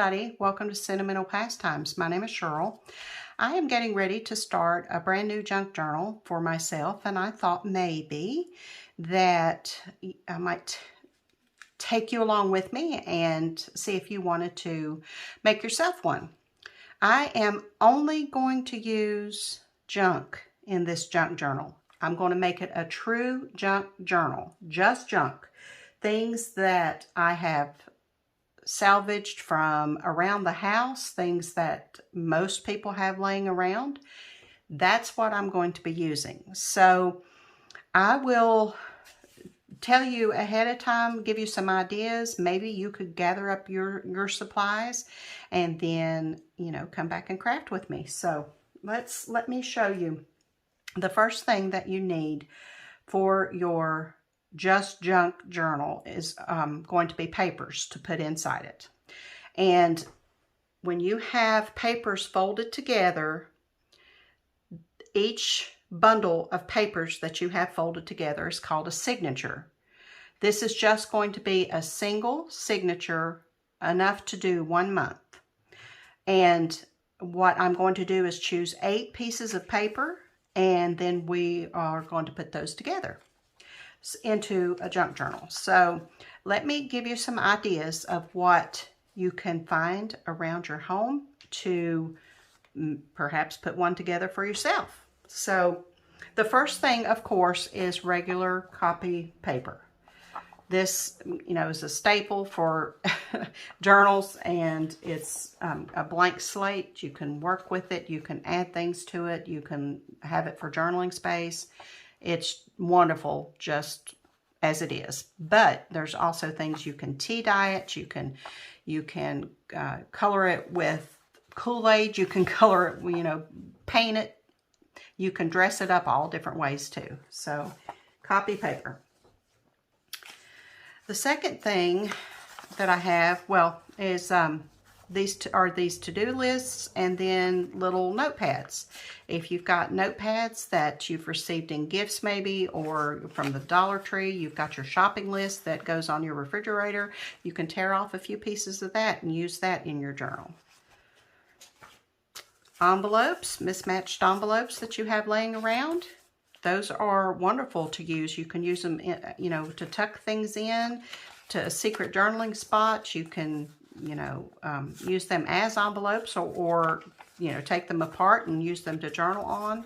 everybody. Welcome to Sentimental Pastimes. My name is Cheryl. I am getting ready to start a brand new junk journal for myself, and I thought maybe that I might take you along with me and see if you wanted to make yourself one. I am only going to use junk in this junk journal. I'm going to make it a true junk journal, just junk. Things that I have salvaged from around the house, things that most people have laying around. That's what I'm going to be using. So I will tell you ahead of time, give you some ideas. Maybe you could gather up your supplies and then, come back and craft with me. So let me show you. The first thing that you need for your just junk journal is going to be papers to put inside it. And when you have papers folded together, each bundle of papers that you have folded together is called a signature. This is just going to be a single signature, enough to do 1 month. And what I'm going to do is choose 8 pieces of paper, and then we are going to put those together into a junk journal. So let me give you some ideas of what you can find around your home to perhaps put one together for yourself. So the first thing, of course, is regular copy paper. This, is a staple for journals, and it's a blank slate. You can work with it. You can add things to it. You can have it for journaling space. It's wonderful just as it is. But there's also things you can tea dye it. You can color it with Kool-Aid. You can color it, paint it. You can dress it up all different ways too. So copy paper. The second thing that I have, is these to-do lists, and then little notepads. If you've got notepads that you've received in gifts maybe, or from the Dollar Tree, you've got your shopping list that goes on your refrigerator, you can tear off a few pieces of that and use that in your journal. Envelopes, mismatched envelopes that you have laying around. Those are wonderful to use. You can use them, to tuck things in, to a secret journaling spot. You can, use them as envelopes, or take them apart and use them to journal on.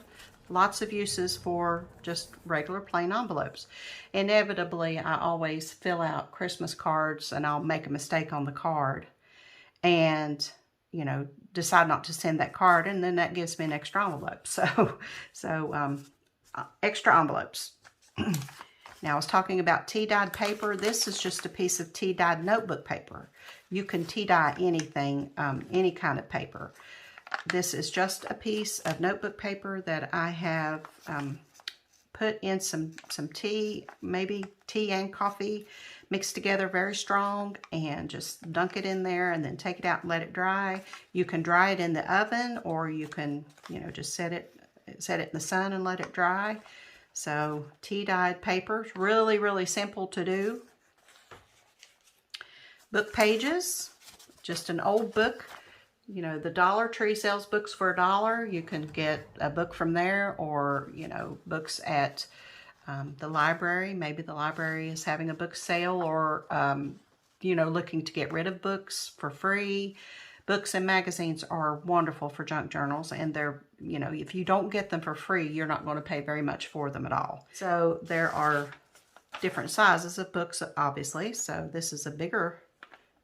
Lots of uses for just regular plain envelopes. Inevitably, I always fill out Christmas cards, and I'll make a mistake on the card and, decide not to send that card, and then that gives me an extra envelope. So extra envelopes. Now, I was talking about tea-dyed paper. This is just a piece of tea-dyed notebook paper. You can tea-dye anything, any kind of paper. This is just a piece of notebook paper that I have put in some tea, maybe tea and coffee, mixed together very strong, and just dunk it in there and then take it out and let it dry. You can dry it in the oven, or you can, just set it in the sun and let it dry. So tea-dyed paper, really, really simple to do. Book pages, just an old book. The Dollar Tree sells books for $1. You can get a book from there, or, books at the library. Maybe the library is having a book sale, or, looking to get rid of books for free. Books and magazines are wonderful for junk journals, and they're, if you don't get them for free, you're not going to pay very much for them at all. So there are different sizes of books, obviously. So this is a bigger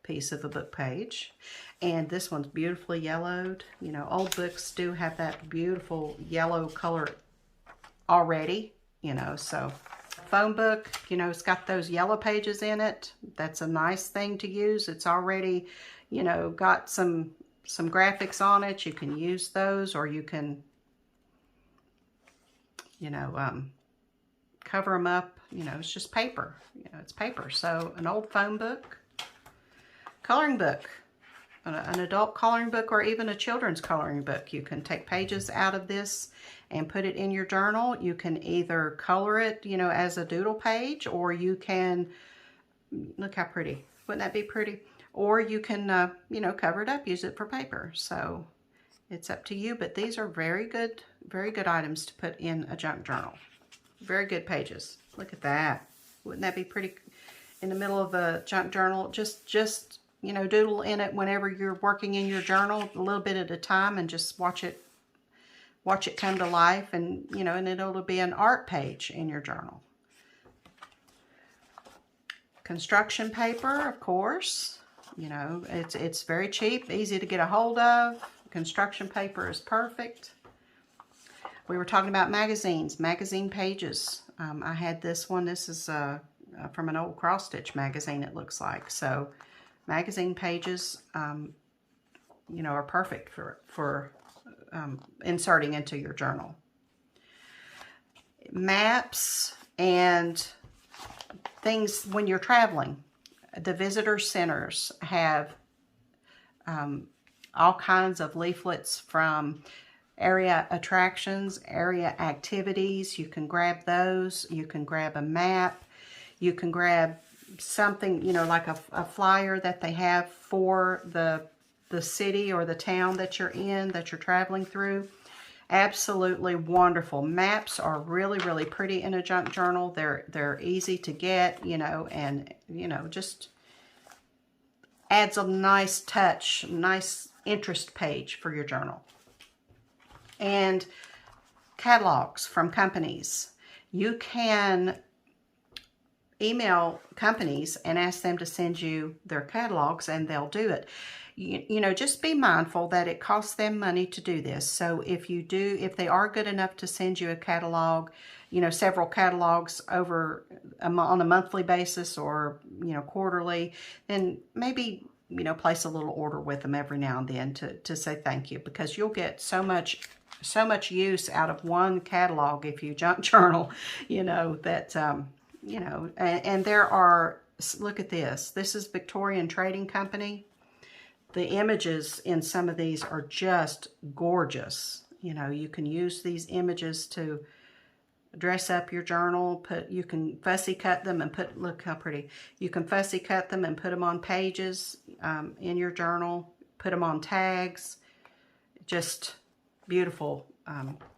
piece of a book page, and this one's beautifully yellowed. Old books do have that beautiful yellow color already, so phone book, it's got those yellow pages in it. That's a nice thing to use. It's already, got some graphics on it. You can use those, or you can, cover them up. It's just paper. It's paper. So an old phone book, coloring book, an adult coloring book, or even a children's coloring book. You can take pages out of this and put it in your journal. You can either color it, as a doodle page, or you can, look how pretty. Wouldn't that be pretty? or you can, you know, cover it up, use it for paper. So it's up to you, but these are very good items to put in a junk journal. Very good pages. Look at that. Wouldn't that be pretty in the middle of a junk journal? Just you know, doodle in it whenever you're working in your journal, a little bit at a time, and just watch it come to life, and you know, and it'll be an art page in your journal. Construction paper, of course. You know, it's very cheap, easy to get a hold of. Construction paper is perfect. We were talking about magazines, magazine pages. I had this one. This is from an old cross stitch magazine, it looks like. So magazine pages, you know, are perfect for inserting into your journal. Maps and things when you're traveling. The visitor centers have all kinds of leaflets from area attractions, area activities. You can grab those. You can grab a map. You can grab something, you know, like a flyer that they have for the city or the town that you're in, that you're traveling through. Absolutely wonderful. Maps are really, really pretty in a junk journal. They're easy to get, you know, and, you know, just adds a nice touch, nice interest page for your journal. And catalogs from companies. You can email companies and ask them to send you their catalogs, and they'll do it. You know, just be mindful that it costs them money to do this. So if they are good enough to send you a catalog, you know, several catalogs over on a monthly basis or, you know, quarterly, then maybe, you know, place a little order with them every now and then to say thank you, because you'll get so much use out of one catalog if you junk journal, you know, that, you know, and there are, look at this. This is Victorian Trading Company. The images in some of these are just gorgeous. You know, you can use these images to dress up your journal. You can fussy cut them and look how pretty. You can fussy cut them and put them on pages in your journal. Put them on tags. Just beautiful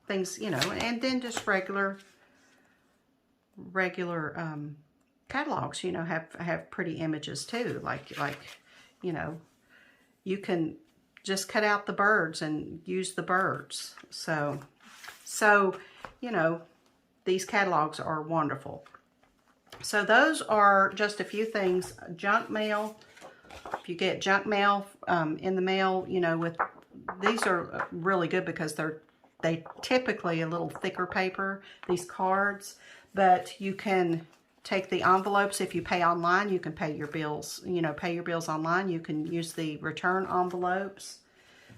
things, you know. And then just regular catalogs, you know, have pretty images too. Like you know, you can just cut out the birds and use the birds. So, you know, these catalogs are wonderful. So those are just a few things. Junk mail. If you get junk mail in the mail, you know, these are really good because they typically a little thicker paper, these cards, but you can take the envelopes. If you pay online, you can pay your bills, you know, pay your bills online. You can use the return envelopes.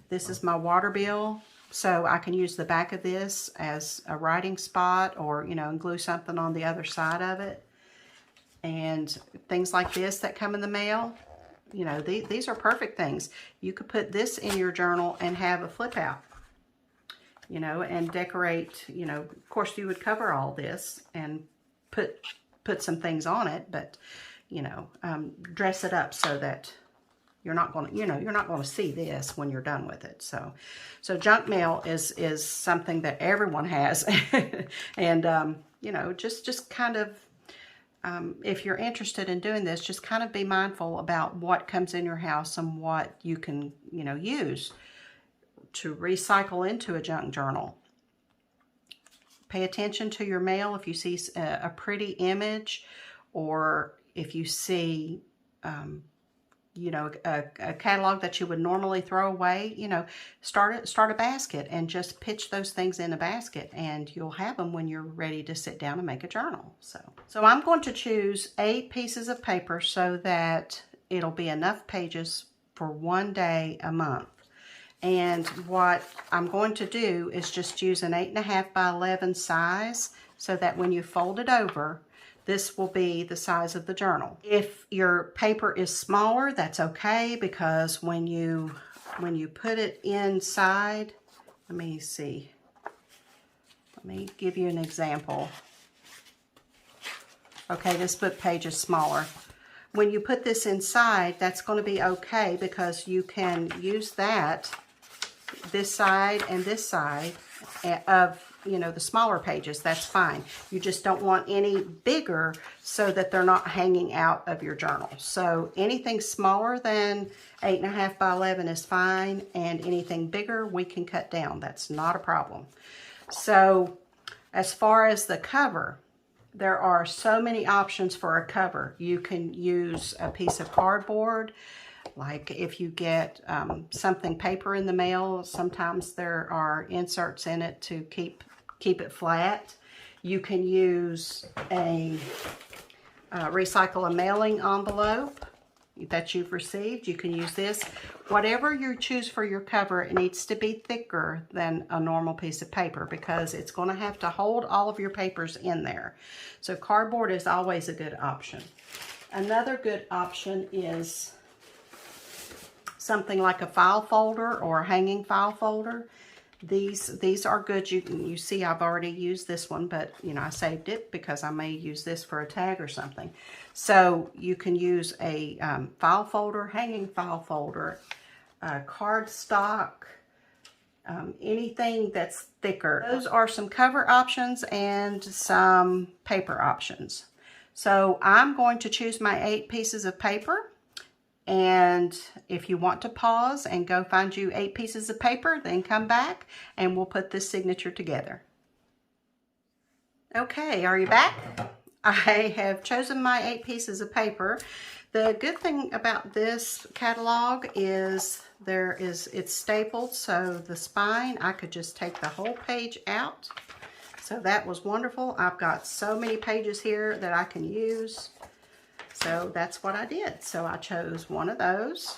This is my water bill. So I can use the back of this as a writing spot, or, you know, and glue something on the other side of it. And things like this that come in the mail, you know, these are perfect things. You could put this in your journal and have a flip out, you know, and decorate, you know. Of course, you would cover all this and put some things on it, but, you know, dress it up so that you're not going to, you know, you're not going to see this when you're done with it. So junk mail is something that everyone has. And, you know, just kind of, if you're interested in doing this, just kind of be mindful about what comes in your house and what you can, you know, use to recycle into a junk journal. Pay attention to your mail. If you see a pretty image, or if you see, you know, a catalog that you would normally throw away, you know, start a basket and just pitch those things in a basket, and you'll have them when you're ready to sit down and make a journal. So I'm going to choose 8 pieces of paper so that it'll be enough pages for one day a month. And what I'm going to do is just use an 8.5 by 11 size, so that when you fold it over, this will be the size of the journal. If your paper is smaller, that's okay, because when you put it inside, let me see. Let me give you an example. Okay, this book page is smaller, when you put this inside, that's going to be okay because you can use that, this side and this side of, you know, the smaller pages. That's fine. You just don't want any bigger so that they're not hanging out of your journal. So anything smaller than 8.5 by 11 is fine, and anything bigger we can cut down. That's not a problem. So as far as the cover, there are so many options for a cover. You can use a piece of cardboard. Like if you get something paper in the mail, sometimes there are inserts in it to keep it flat. You can use a recycle a mailing envelope that you've received. You can use this. Whatever you choose for your cover, it needs to be thicker than a normal piece of paper because it's going to have to hold all of your papers in there. So cardboard is always a good option. Another good option is something like a file folder or a hanging file folder. These are good. You see I've already used this one, but you know, I saved it because I may use this for a tag or something. So you can use a file folder, hanging file folder, cardstock, anything that's thicker. Those are some cover options and some paper options. So I'm going to choose my 8 pieces of paper. And if you want to pause and go find you 8 pieces of paper, then come back and we'll put this signature together. Okay, are you back? I have chosen my 8 pieces of paper. The good thing about this catalog is it's stapled, so the spine, I could just take the whole page out. So that was wonderful. I've got so many pages here that I can use. So that's what I did. So I chose one of those,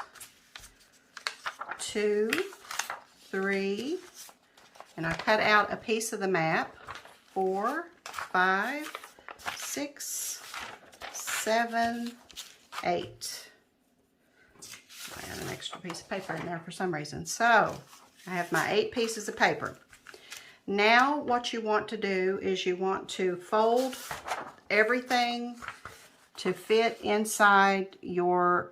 2, 3, and I cut out a piece of the map, 4, 5, 6, 7, 8. I got an extra piece of paper in there for some reason. So I have my 8 pieces of paper. Now what you want to do is you want to fold everything to fit inside the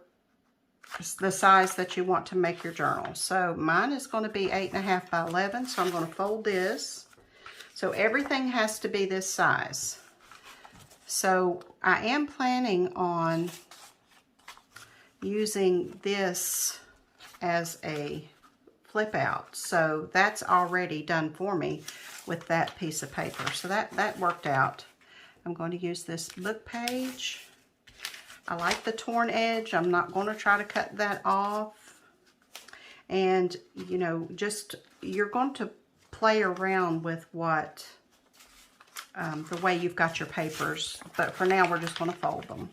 size that you want to make your journal. So mine is going to be 8.5 by 11, so I'm going to fold this. So everything has to be this size. So I am planning on using this as a flip out. So that's already done for me with that piece of paper. So that worked out. I'm going to use this book page. I like the torn edge. I'm not going to try to cut that off. And, you know, just, you're going to play around with what, the way you've got your papers. But for now, we're just going to fold them.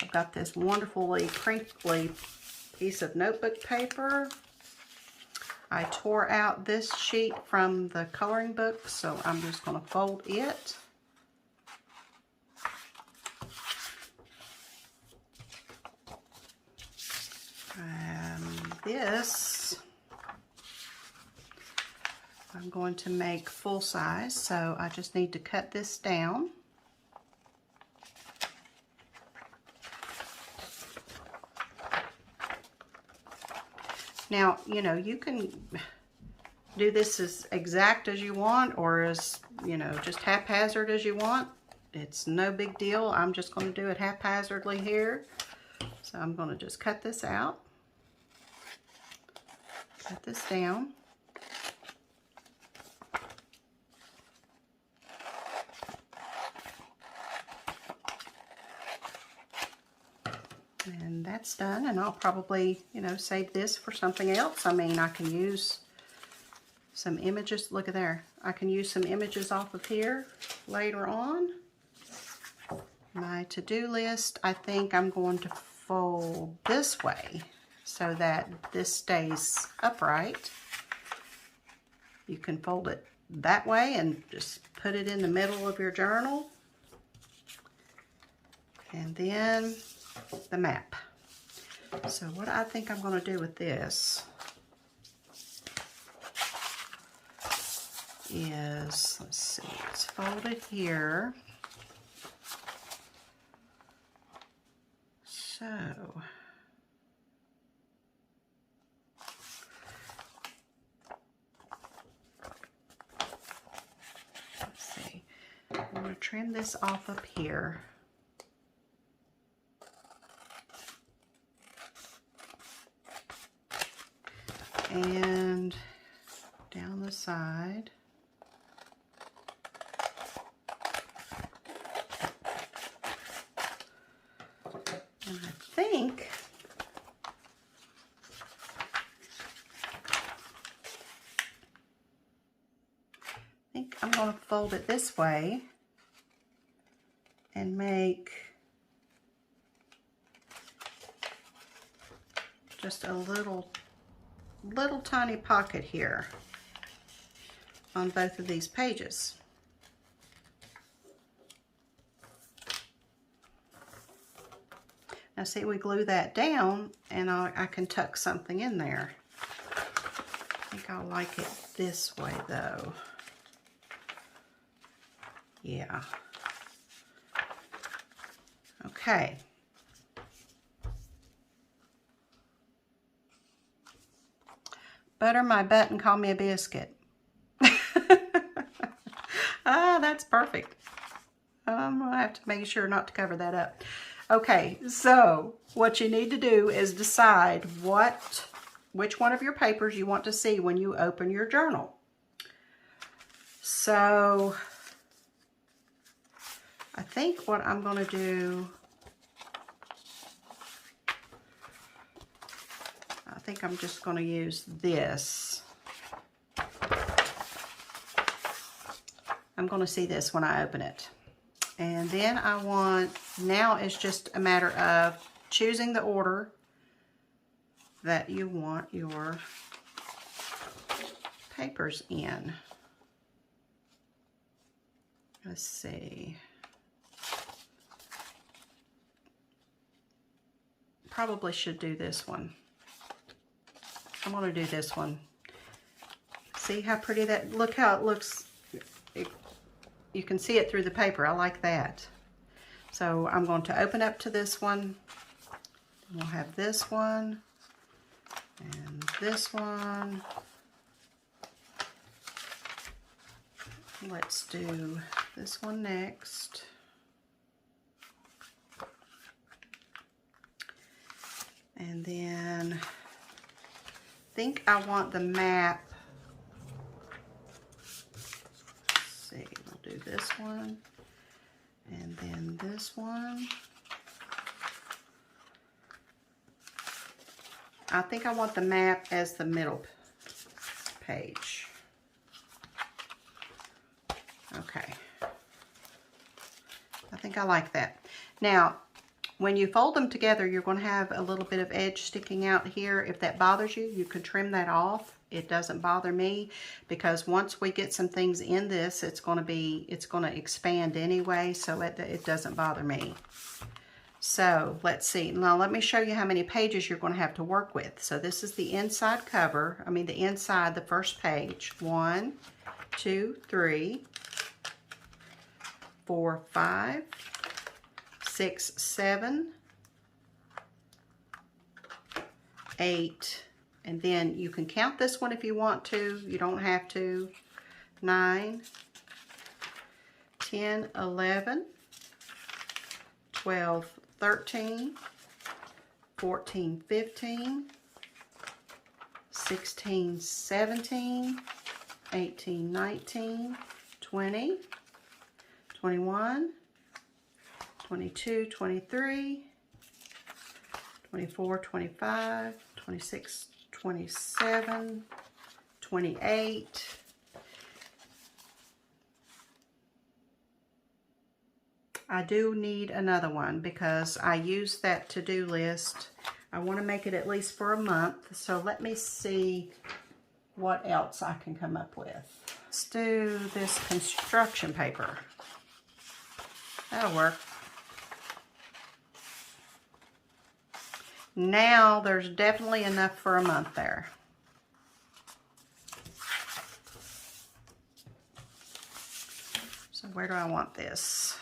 I've got this wonderfully crinkly piece of notebook paper. I tore out this sheet from the coloring book, so I'm just going to fold it. This I'm going to make full size, so I just need to cut this down. Now, you know, you can do this as exact as you want or as, you know, just haphazard as you want. It's no big deal. I'm just going to do it haphazardly here. So I'm going to just cut this out. Cut this down. And that's done, and I'll probably, you know, save this for something else. I mean, I can use some images. Look at there. I can use some images off of here later on. My to-do list, I think I'm going to fold this way so that this stays upright. You can fold it that way and just put it in the middle of your journal. And then the map. So what I think I'm going to do with this is, let's see, it's folded here. So, let's see. I'm going to trim this off up here. And down the side. And I think I'm going to fold it this way and make just a little tiny pocket here on both of these pages. Now see, we glue that down and I can tuck something in there. I think I'll like it this way though. Yeah. Okay. Butter my butt and call me a biscuit. Ah, that's perfect. I'm gonna have to make sure not to cover that up. Okay, so what you need to do is decide which one of your papers you want to see when you open your journal. So I think what I'm going to do, I think I'm just going to use this. I'm going to see this when I open it. And then now it's just a matter of choosing the order that you want your papers in. Let's see. Probably should do this one. I'm going to do this one. See how pretty that, look how it looks. You can see it through the paper. I like that. So I'm going to open up to this one. We'll have this one and this one. Let's do this one next. And then I think I want the map. Let's see, we'll do this one and then this one. I think I want the map as the middle page. Okay. I think I like that. Now, when you fold them together, you're going to have a little bit of edge sticking out here. If that bothers you, you can trim that off. It doesn't bother me because once we get some things in this, it's going to expand anyway, so it doesn't bother me. So let's see. Now let me show you how many pages you're going to have to work with. So this is the inside cover. The inside, the first page. 1, 2, 3, 4, 5, 6, 7, 8, and then you can count this one if you want to. You don't have to. 9, 10, 11, 12, 13, 14, 15, 16, 17, 18, 19, 20, 21, 22, 23, 24, 25, 26, 27, 28. I do need another one because I use that to-do list. I want to make it at least for a month. So let me see what else I can come up with. Let's do this construction paper. That'll work. Now there's definitely enough for a month there. So where do I want this?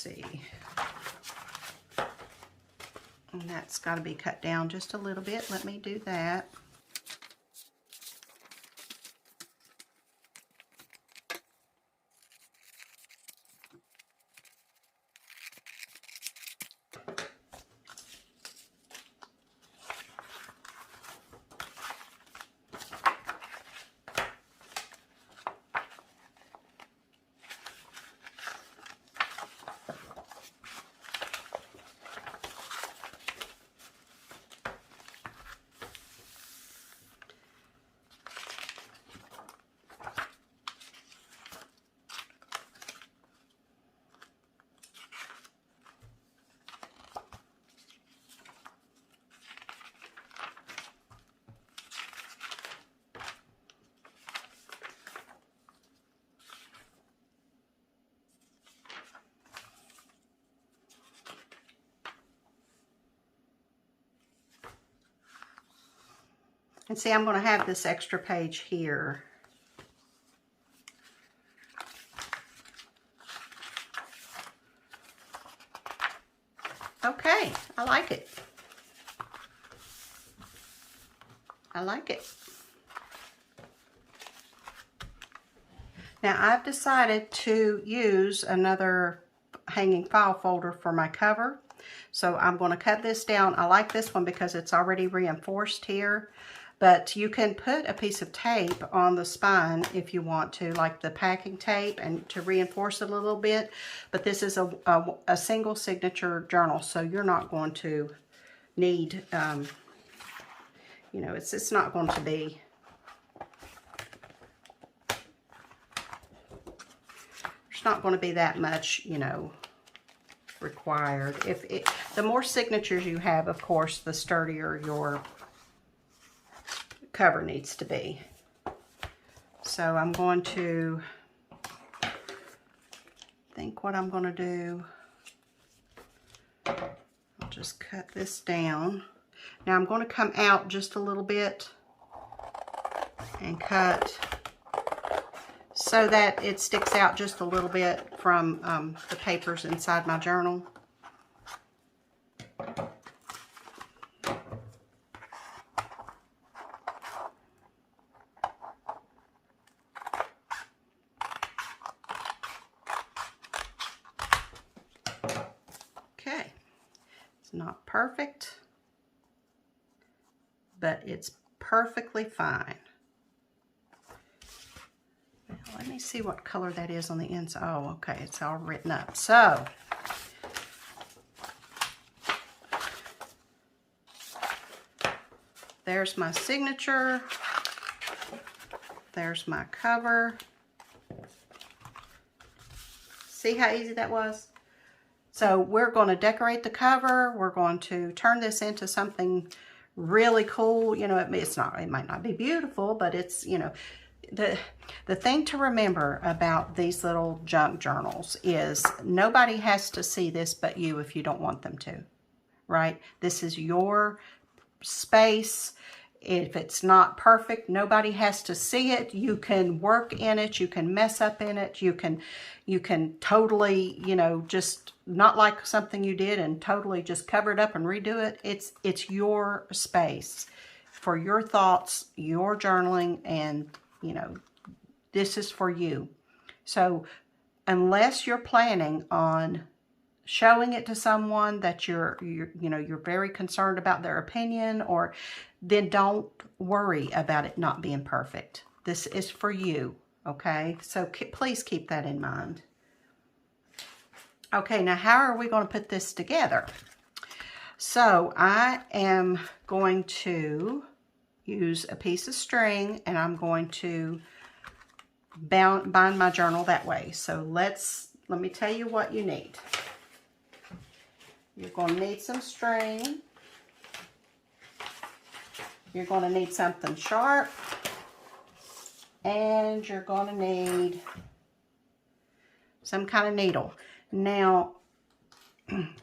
see. And that's got to be cut down just a little bit. Let me do that. And see, I'm going to have this extra page here. Okay, I like it. I like it. Now I've decided to use another hanging file folder for my cover. So I'm going to cut this down. I like this one because it's already reinforced here. But you can put a piece of tape on the spine if you want to, like the packing tape, and to reinforce it a little bit. But this is a single signature journal, so you're not going to need, you know, it's not going to be, there's not going to be that much, you know, required. The more signatures you have, of course, the sturdier your cover needs to be. So I'm going to think what I'm going to do. I'll just cut this down. Now I'm going to come out just a little bit and cut so that it sticks out just a little bit from the papers inside my journal. Okay, it's not perfect, but it's perfectly fine. Now, let me see what color that is on the inside. Oh, okay, it's all written up. So, there's my signature. There's my cover. See how easy that was? So we're going to decorate the cover. We're going to turn this into something really cool. You know, it might not be beautiful, but it's, you know, the thing to remember about these little junk journals is nobody has to see this but you if you don't want them to, right? This is your space. If it's not perfect, nobody has to see it. You can work in it. You can mess up in it. You can totally, you know, just not like something you did and totally just cover it up and redo it. It's your space for your thoughts, your journaling, and, you know, this is for you. So unless you're planning on showing it to someone that you're very concerned about their opinion, or then don't worry about it not being perfect. This is for you, okay? So please keep that in mind. Okay, now how are we going to put this together? So I am going to use a piece of string and I'm going to bind my journal that way. So let me tell you what you need. You're going to need some string. You're going to need something sharp. And you're going to need some kind of needle. Now,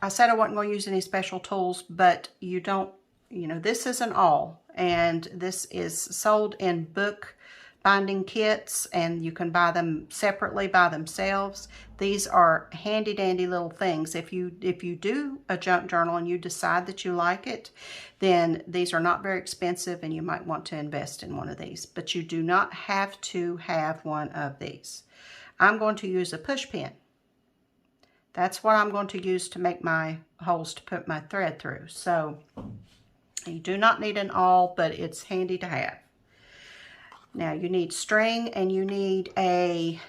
I said I wasn't going to use any special tools, but this is an awl. And this is sold in book binding kits, and you can buy them separately by themselves. These are handy dandy little things. If you do a junk journal and you decide that you like it, then these are not very expensive and you might want to invest in one of these, but you do not have to have one of these. I'm going to use a push pin. That's what I'm going to use to make my holes to put my thread through. So you do not need an awl, but it's handy to have. Now you need string, and you need a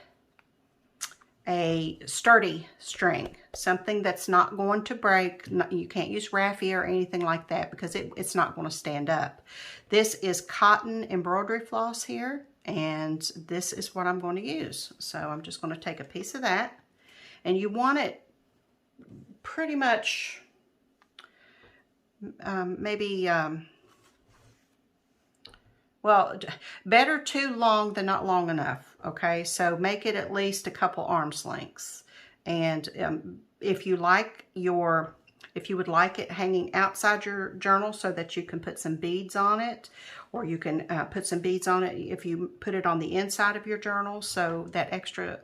sturdy string, something that's not going to break. You can't use raffia or anything like that because it's not going to stand up. This is cotton embroidery floss here, and this is what I'm going to use. So I'm just going to take a piece of that, and you want it pretty much well, better too long than not long enough, okay? So make it at least a couple arms lengths. And if you would like it hanging outside your journal so that you can put some beads on it, or you can put some beads on it if you put it on the inside of your journal, so that extra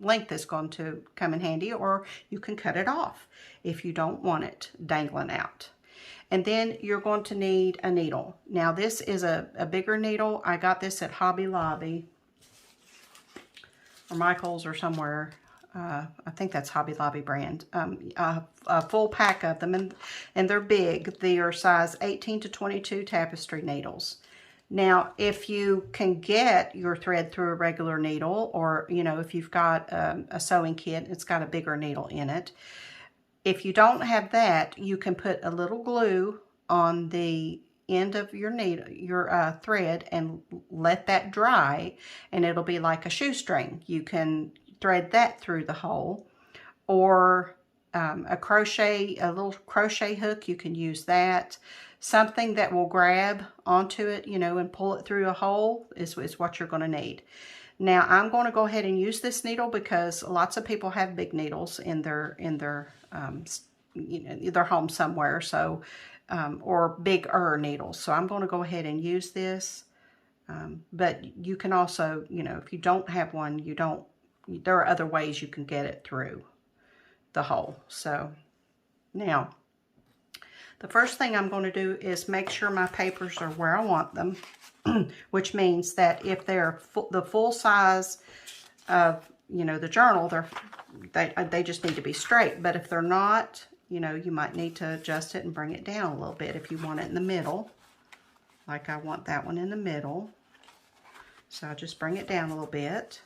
length is going to come in handy, or you can cut it off if you don't want it dangling out. And then you're going to need a needle. Now this is a bigger needle. I got this at Hobby Lobby or Michael's or somewhere. I think that's Hobby Lobby brand. A full pack of them, and they're big. They are size 18 to 22 tapestry needles. Now, if you can get your thread through a regular needle, or if you've got a sewing kit, it's got a bigger needle in it. If you don't have that, you can put a little glue on the end of your needle, your thread, and let that dry, and it'll be like a shoestring. You can thread that through the hole, or a little crochet hook. You can use that. Something that will grab onto it, and pull it through a hole is what you're going to need. Now I'm going to go ahead and use this needle because lots of people have big needles in their home somewhere, so or bigger needles. So I'm going to go ahead and use this. But you can also, if you don't have one, there are other ways you can get it through the hole. So now the first thing I'm going to do is make sure my papers are where I want them, which means that if they're the full size of, the journal, they just need to be straight. But if they're not, you might need to adjust it and bring it down a little bit if you want it in the middle. Like I want that one in the middle. So I'll just bring it down a little bit.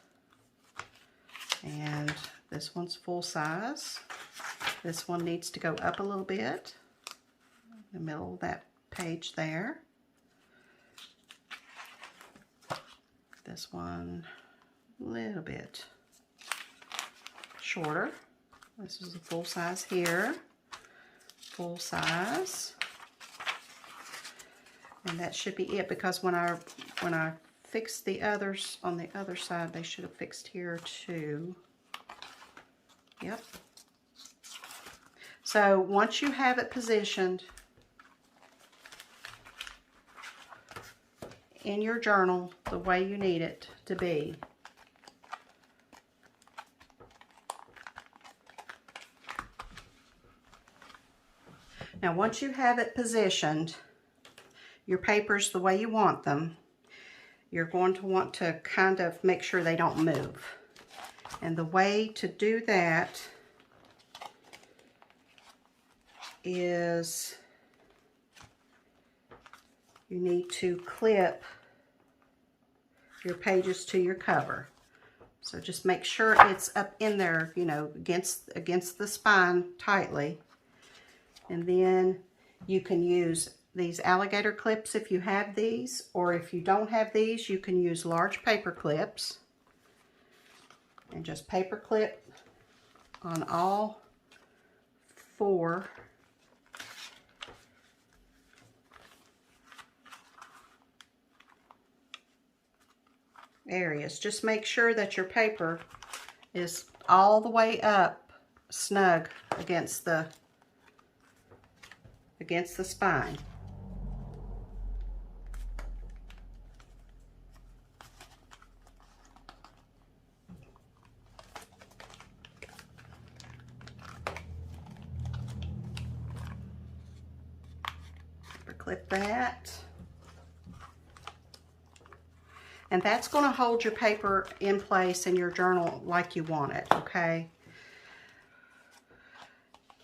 And this one's full size. This one needs to go up a little bit. In the middle of that page there. This one a little bit shorter. This is a full size here. Full size. And that should be it, because when I fixed the others on the other side, they should have fixed here too. Yep. So once you have it positioned in your journal the way you need it to be, now once you have it positioned, your papers the way you want them, you're going to want to kind of make sure they don't move. And the way to do that is you need to clip your pages to your cover. So just make sure it's up in there, against the spine tightly. And then you can use these alligator clips if you have these, or if you don't have these, you can use large paper clips. And just paper clip on all 4 areas. Just make sure that your paper is all the way up snug against the spine. clip that. And that's going to hold your paper in place in your journal like you want it, okay?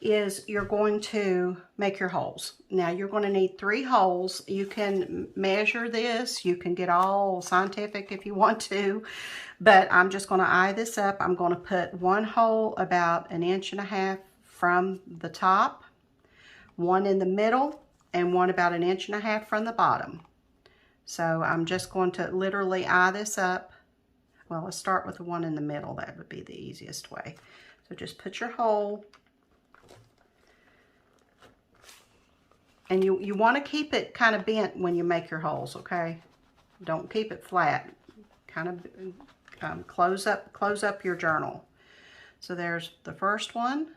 Is you're going to make your holes. Now you're going to need 3 holes. You can measure this. You can get all scientific if you want to, but I'm just going to eye this up. I'm going to put 1 hole about 1.5 inches from the top, 1 in the middle, and 1 about 1.5 inches from the bottom. So I'm just going to literally eye this up. Well, let's start with the 1 in the middle. That would be the easiest way. So just put your hole. And you want to keep it kind of bent when you make your holes, okay? Don't keep it flat. Kind of close up your journal. So there's the first one.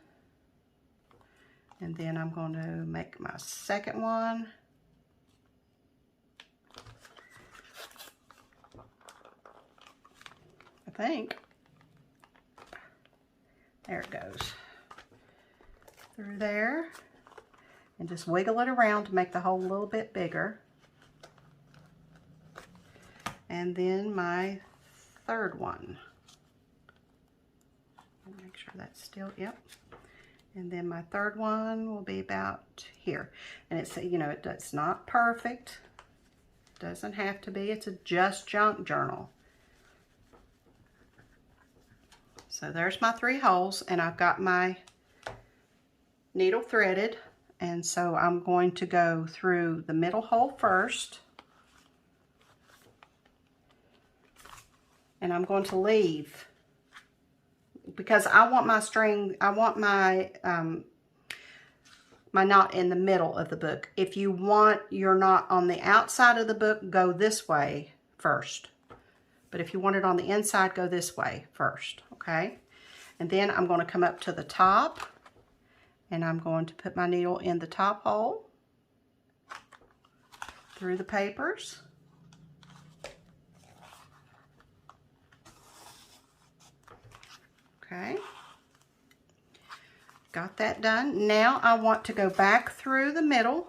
And then I'm going to make my second one. I think. There it goes. Through there. And just wiggle it around to make the hole a little bit bigger. And then my third one. Make sure that's still, yep. And then my third one will be about here. And it's, you know, it's not perfect. It doesn't have to be. It's a just junk journal. So there's my 3 holes, and I've got my needle threaded. And so I'm going to go through the middle hole first. And I'm going to leave, because I want my string, I want my my knot in the middle of the book. If you want your knot on the outside of the book, go this way first. But if you want it on the inside, go this way first, okay? And then I'm going to come up to the top, and I'm going to put my needle in the top hole through the papers. Okay, got that done. Now I want to go back through the middle,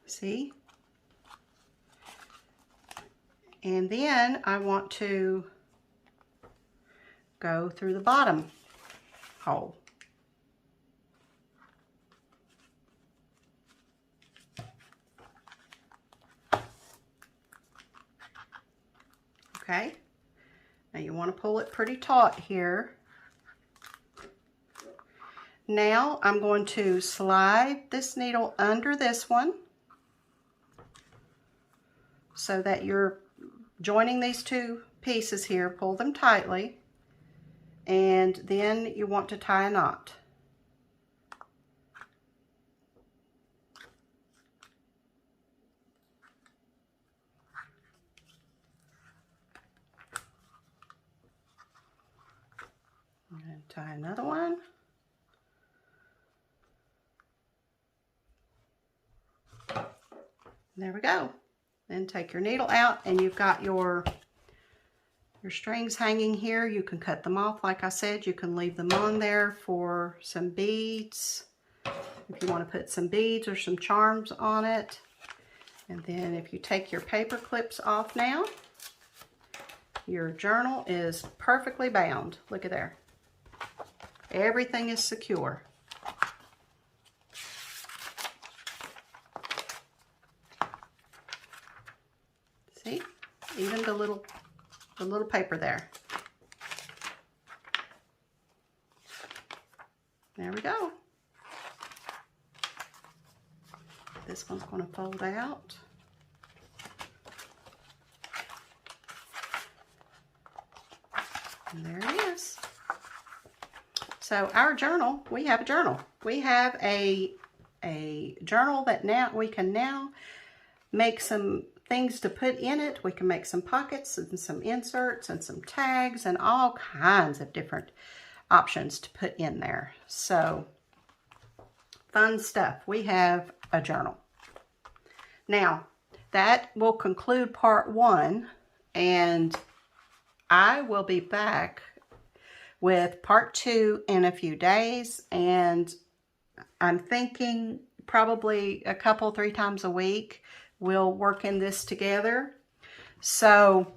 see? And then I want to go through the bottom hole. Okay, now you want to pull it pretty taut here. Now I'm going to slide this needle under this one so that you're joining these 2 pieces here. Pull them tightly, and then you want to tie a knot. And tie another one. There we go. Then take your needle out, and you've got your strings hanging here. You can cut them off, like I said. You can leave them on there for some beads, if you want to put some beads or some charms on it. And then if you take your paper clips off now, your journal is perfectly bound. Look at there. Everything is secure. See? Even the little paper there. There we go. This one's going to fold out. And there it is. So our journal, we have a journal. We have a journal that now we can now make some things to put in it. We can make some pockets and some inserts and some tags and all kinds of different options to put in there. So fun stuff. We have a journal. Now that will conclude part 1, and I will be back with part 2 in a few days. And I'm thinking probably a couple, 3 times a week, we'll work in this together. So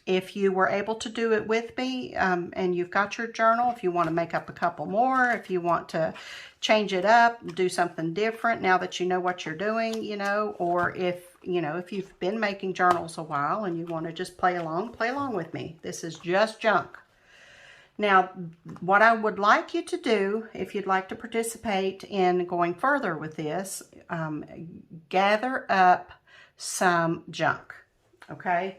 if you were able to do it with me, and you've got your journal, if you want to make up a couple more, if you want to change it up, do something different now that you know what you're doing, you know, or if, you know, if you've been making journals a while and you want to just play along with me. This is just junk. Now, what I would like you to do, if you'd like to participate in going further with this, gather up some junk, okay?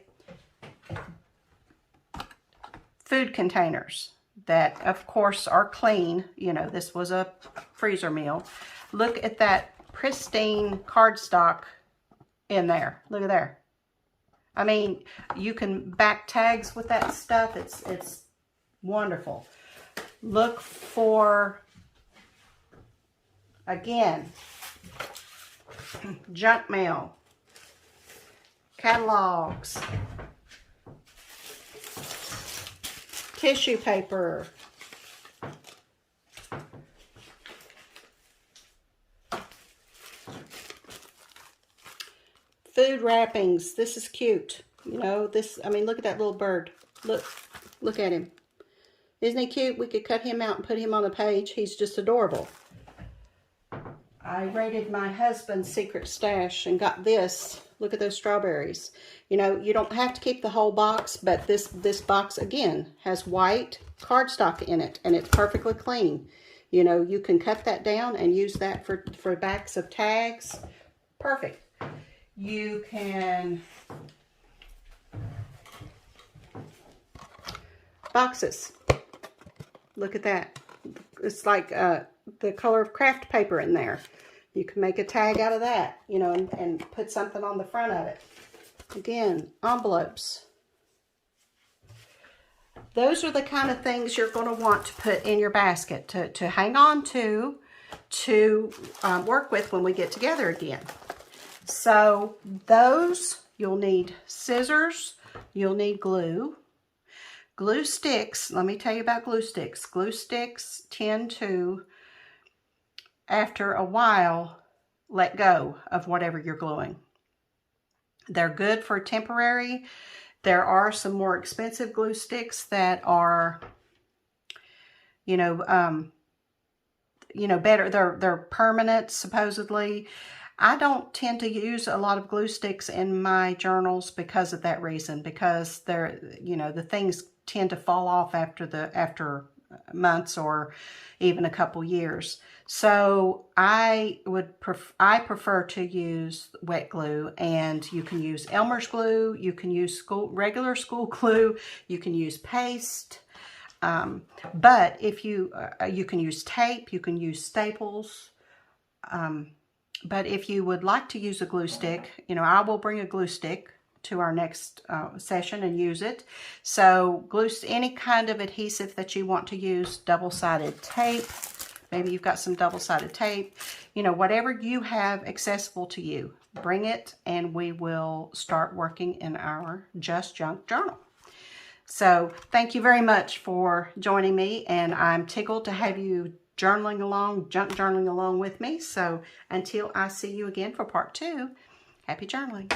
Food containers that, of course, are clean. You know, this was a freezer meal. Look at that pristine cardstock in there. Look at there. I mean, you can back tags with that stuff. It's wonderful. Look for, again, junk mail, catalogs, tissue paper, food wrappings. This is cute. You know, this, I mean, look at that little bird. Look at him. Isn't he cute? We could cut him out and put him on the page. He's just adorable. I raided my husband's secret stash and got this. Look at those strawberries. You know, you don't have to keep the whole box, but this box, again, has white cardstock in it, and it's perfectly clean. You know, you can cut that down and use that for backs of tags. Perfect. You can... boxes. Look at that. It's like the color of craft paper in there. You can make a tag out of that, you know, and put something on the front of it. Again, envelopes. Those are the kind of things you're going to want to put in your basket to hang on to work with when we get together again. So those, you'll need scissors, you'll need glue. Glue sticks, let me tell you about glue sticks. Glue sticks tend to, after a while, let go of whatever you're gluing. They're good for temporary. There are some more expensive glue sticks that are, better. They're permanent, supposedly. I don't tend to use a lot of glue sticks in my journals because of that reason, because they're, the things tend to fall off after months or even a couple years. So I prefer to use wet glue, and you can use Elmer's glue, you can use regular school glue, you can use paste, but if you can use tape, you can use staples. But if you would like to use a glue stick, I will bring a glue stick to our next session and use it. So glue, any kind of adhesive that you want to use, double-sided tape, maybe you've got some double-sided tape, whatever you have accessible to you, bring it, and we will start working in our Just Junk journal. So thank you very much for joining me, and I'm tickled to have you junk journaling along with me. So until I see you again for part 2, happy journaling.